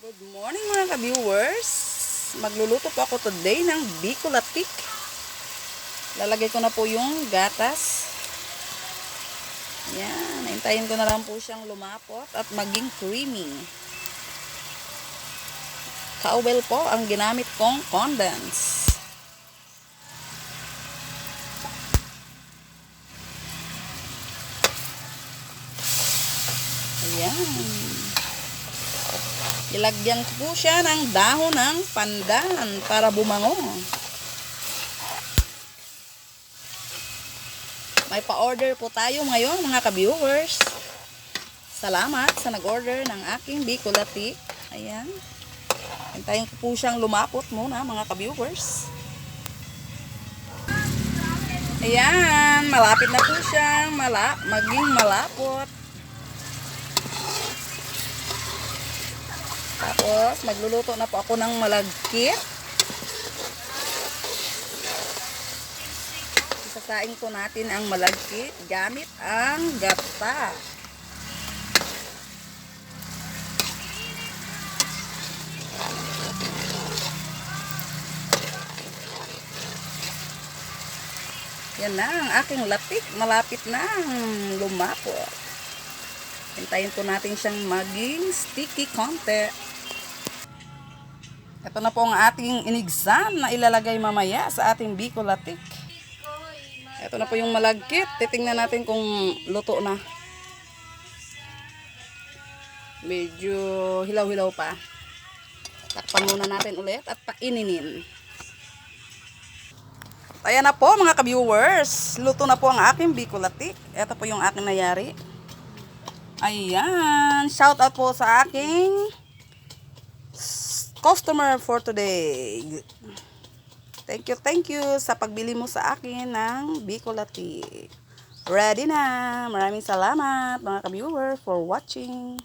Good morning mga ka-viewers. Magluluto po ako today ng bicolatik. Lalagay ko na po yung gatas. Yan, hintayin ko na lang po siyang lumapot at maging creamy. Cowbell po ang ginamit kong condense. Ayan. Ilagyan ko po siya ng dahon ng pandan para bumango. May pa-order po tayo ngayon mga ka-viewers. Salamat sa nag-order ng aking bicolatik. Ayan. Hintayin ko po siyang lumapot muna mga ka-viewers. Ayan. Malapit na po siyang maging malapot. Tapos, magluluto na po ako ng malagkit. Isasaing po natin ang malagkit gamit ang gata. Yan na ang aking latik. Malapit na lumapot. Hintayin po natin siyang maging sticky konti. Ito na po ang ating inigsan na ilalagay mamaya sa ating bicolatik. Ito na po yung malagkit. Titingnan natin kung luto na. Medyo hilaw-hilaw pa. Takpan muna natin ulit at paininin. Ayan na po mga ka-viewers. Luto na po ang aking bicolatik. Ito po yung aking nayari. Ayan. Shout out po sa aking customer for today. Thank you sa pagbili mo sa akin ng bicolatik. Ready na. Maraming salamat mga ka-viewer for watching.